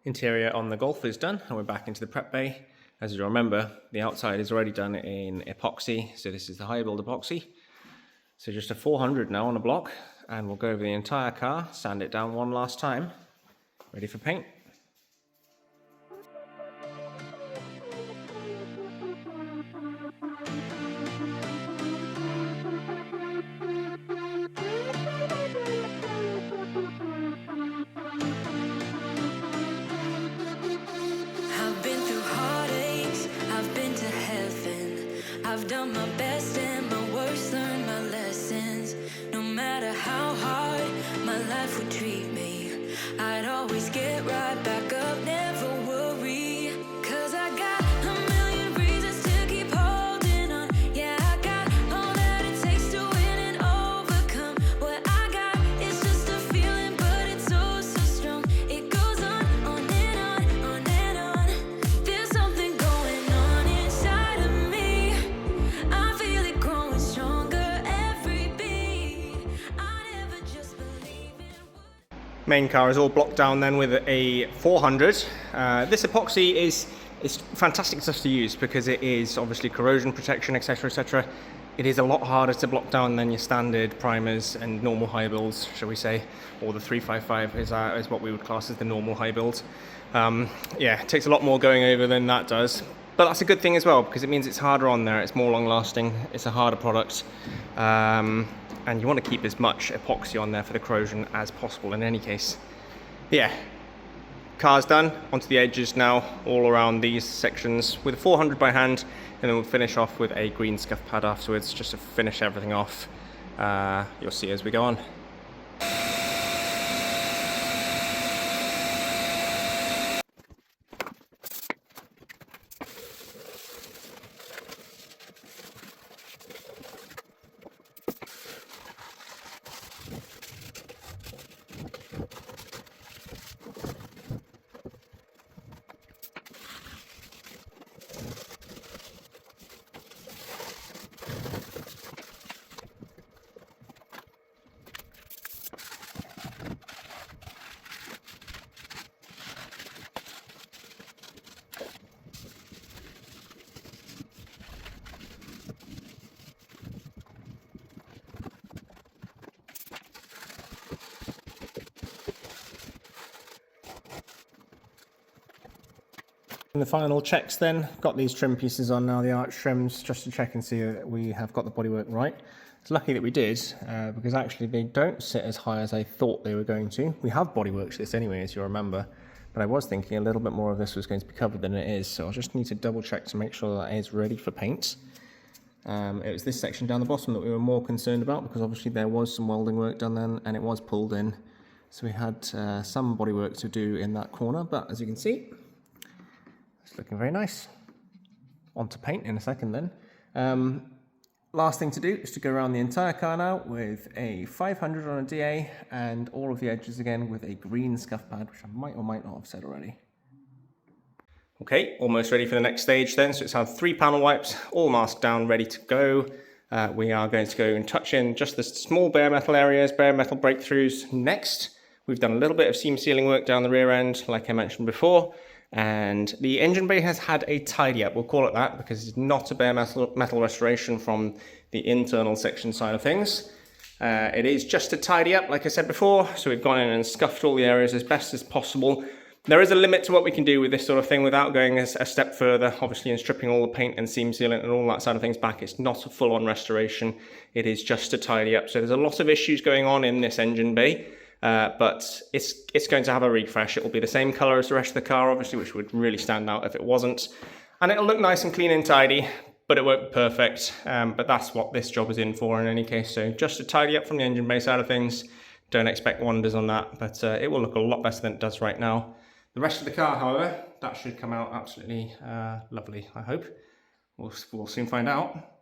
Interior on the Golf is done and we're back into the prep bay. As you remember, the outside is already done in epoxy, so this is the high build epoxy. So just a 400 now on a block, and we'll go over the entire car, sand it down one last time, ready for paint. I've done my best and my worst, learned my lessons. No matter how hard my life would treat me, I'd always get right back up, never worry. Cause I got a million reasons to keep holding on. Yeah, I got all that it takes to win and overcome. What I got is just a feeling, but it's oh so strong. It goes on and on and on. There's something going on inside of me. I feel it growing stronger every beat. I never just believe in. Main car is all blocked down then with a 400. This epoxy is fantastic stuff to use because it is obviously corrosion protection, etc, etc. It is a lot harder to block down than your standard primers and normal high builds, shall we say, or the 355 is what we would class as the normal high build. Yeah, it takes a lot more going over than that does. But that's a good thing as well, because it means it's harder on there, it's more long lasting, it's a harder product. And you want to keep as much epoxy on there for the corrosion as possible in any case. Yeah, car's done, onto the edges now, all around these sections with a 400 by hand, and then we'll finish off with a green scuff pad afterwards, just to finish everything off. You'll see as we go on. And the final checks then, got these trim pieces on now, the arch trims, just to check and see that we have got the bodywork right. It's lucky that we did, because actually they don't sit as high as I thought they were going to. We have bodyworked this anyway, as you remember, but I was thinking a little bit more of this was going to be covered than it is, so I'll just need to double check to make sure that it is ready for paint. It was this section down the bottom that we were more concerned about, because obviously there was some welding work done then, and it was pulled in. So we had some bodywork to do in that corner, but as you can see, it's looking very nice. On to paint in a second then. Last thing to do is to go around the entire car now with a 500 on a DA and all of the edges again with a green scuff pad, which I might or might not have said already. Okay, almost ready for the next stage then. So it's our 3 panel wipes, all masked down, ready to go. We are going to go and touch in just the small bare metal areas, bare metal breakthroughs next. We've done a little bit of seam sealing work down the rear end, like I mentioned before. And the engine bay has had a tidy up, we'll call it that, because it's not a bare metal restoration from the internal section side of things. It is just a tidy up, like I said before, so we've gone in and scuffed all the areas as best as possible. There is a limit to what we can do with this sort of thing without going a step further, obviously, and stripping all the paint and seam sealant and all that side of things back. It's not a full-on restoration, it is just a tidy up. So there's a lot of issues going on in this engine bay. But it's going to have a refresh. It will be the same color as the rest of the car, obviously, which would really stand out if it wasn't. And it'll look nice and clean and tidy, but it won't be perfect. But that's what this job is in for in any case. So just to tidy up from the engine bay side of things. Don't expect wonders on that, but it will look a lot better than it does right now. The rest of the car, however, that should come out absolutely lovely, I hope. We'll soon find out.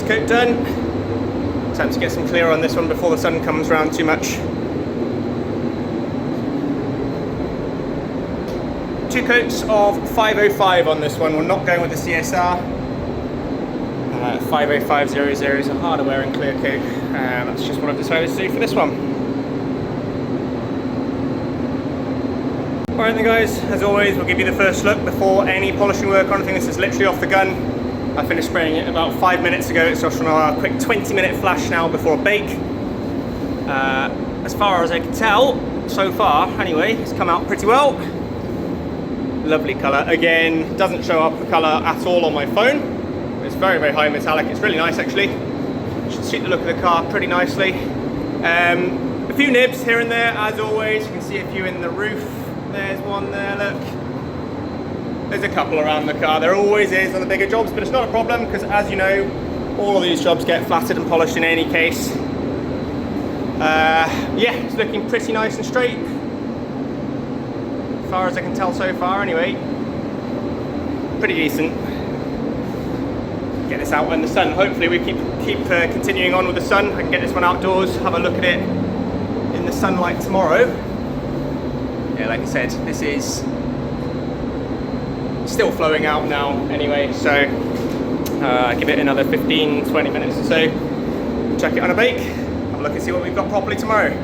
coat done. Time to get some clear on this one before the sun comes around too much. 2 coats of 505 on this one. We're not going with the CSR. 50500 is a harder wearing clear coat. That's just what I've decided to do for this one. Alright then guys, as always we'll give you the first look before any polishing work or anything. This is literally off the gun. I finished spraying it about 5 minutes ago. It's just on a quick 20-minute flash now before a bake. As far as I can tell, so far anyway, it's come out pretty well. Lovely colour. Again, doesn't show up the colour at all on my phone. It's very, very high metallic. It's really nice actually. Should suit the look of the car pretty nicely. A few nibs here and there as always. You can see a few in the roof. There's one there, look. There's a couple around the car. There always is on the bigger jobs, but it's not a problem because, as you know, all of these jobs get flattered and polished in any case. Yeah, it's looking pretty nice and straight. As far as I can tell so far, anyway. Pretty decent. Get this out in the sun. Hopefully we keep continuing on with the sun. I can get this one outdoors, have a look at it in the sunlight tomorrow. Yeah, like I said, this is still flowing out now anyway, so give it another 15-20 minutes or so, chuck it on a bake, have a look and see what we've got properly tomorrow.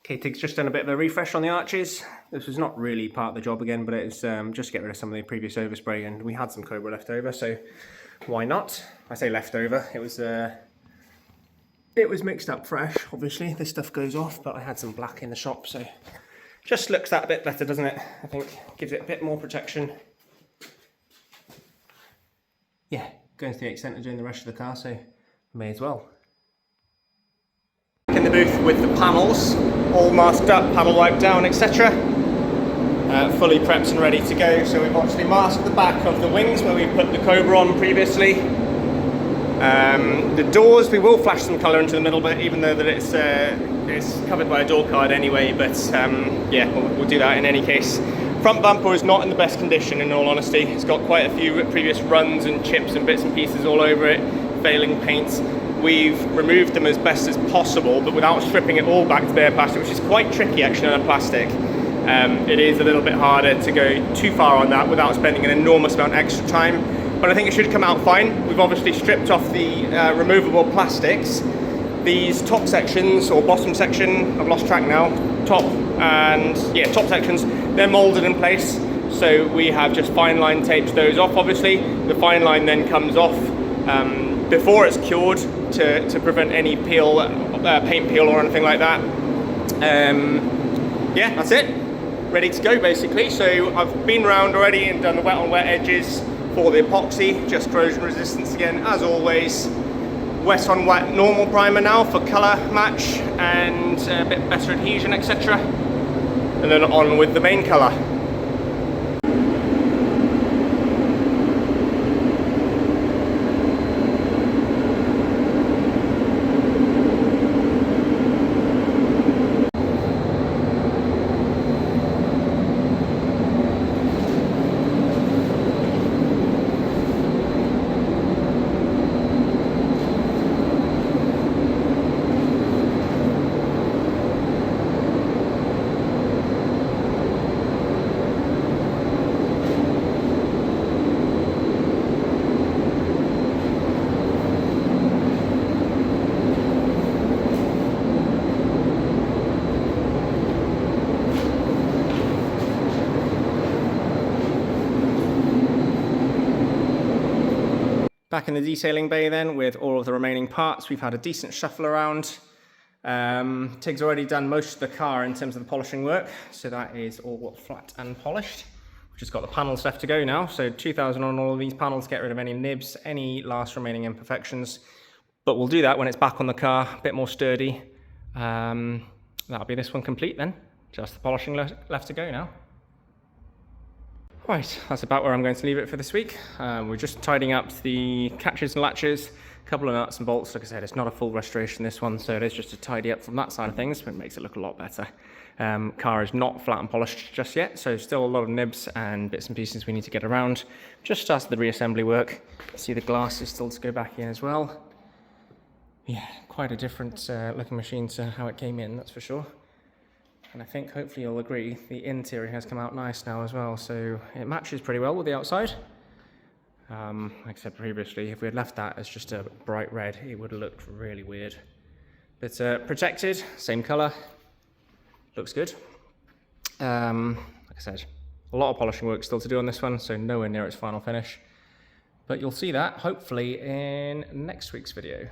Okay, Tig's just done a bit of a refresh on the arches. This was not really part of the job again, but it's just to get rid of some of the previous overspray, and we had some Cobra left over, so why not? I say left over, it was mixed up fresh, obviously. This stuff goes off, but I had some black in the shop, so just looks that a bit better, doesn't it? I think gives it a bit more protection. Yeah, going to the extent of doing the rest of the car, so may as well. In the booth with the panels all masked up, panel wiped down, etc. Fully prepped and ready to go. So we've actually masked the back of the wings where we put the Cobra on previously. The doors, we will flash some colour into the middle bit, even though that it's covered by a door card anyway, but yeah, we'll do that in any case. Front bumper is not in the best condition, in all honesty. It's got quite a few previous runs and chips and bits and pieces all over it, failing paints. We've removed them as best as possible, but without stripping it all back to bare plastic, which is quite tricky actually on a plastic. It is a little bit harder to go too far on that without spending an enormous amount of extra time, but I think it should come out fine. We've obviously stripped off the removable plastics. These top sections, or bottom section, I've lost track now, top sections, they're moulded in place, so we have just fine line taped those off. Obviously the fine line then comes off before it's cured to prevent any peel, paint peel or anything like that. Yeah, that's it, ready to go basically. So I've been around already and done the wet on wet edges for the epoxy, just corrosion resistance again as always. Wet on wet normal primer now for colour match and a bit better adhesion, etc. And then on with the main colour. Back in the detailing bay then with all of the remaining parts. We've had a decent shuffle around. Tig's already done most of the car in terms of the polishing work, so that is all flat and polished. We've just got the panels left to go now, so 2,000 on all of these panels, get rid of any nibs, any last remaining imperfections. But we'll do that when it's back on the car, a bit more sturdy. That'll be this one complete then. Just the polishing left to go now. Right, that's about where I'm going to leave it for this week. We're just tidying up the catches and latches, a couple of nuts and bolts. Like I said, it's not a full restoration, this one, so it is just to tidy up from that side of things, but it makes it look a lot better. Car is not flat and polished just yet, so still a lot of nibs and bits and pieces we need to get around. Just started the reassembly work. See the glass is still to go back in as well. Yeah, quite a different looking machine to how it came in, that's for sure. And I think hopefully you'll agree the interior has come out nice now as well, so it matches pretty well with the outside. Like I said previously, if we had left that as just a bright red, it would have looked really weird. But protected, same colour, looks good. Like I said, a lot of polishing work still to do on this one, so nowhere near its final finish. But you'll see that hopefully in next week's video.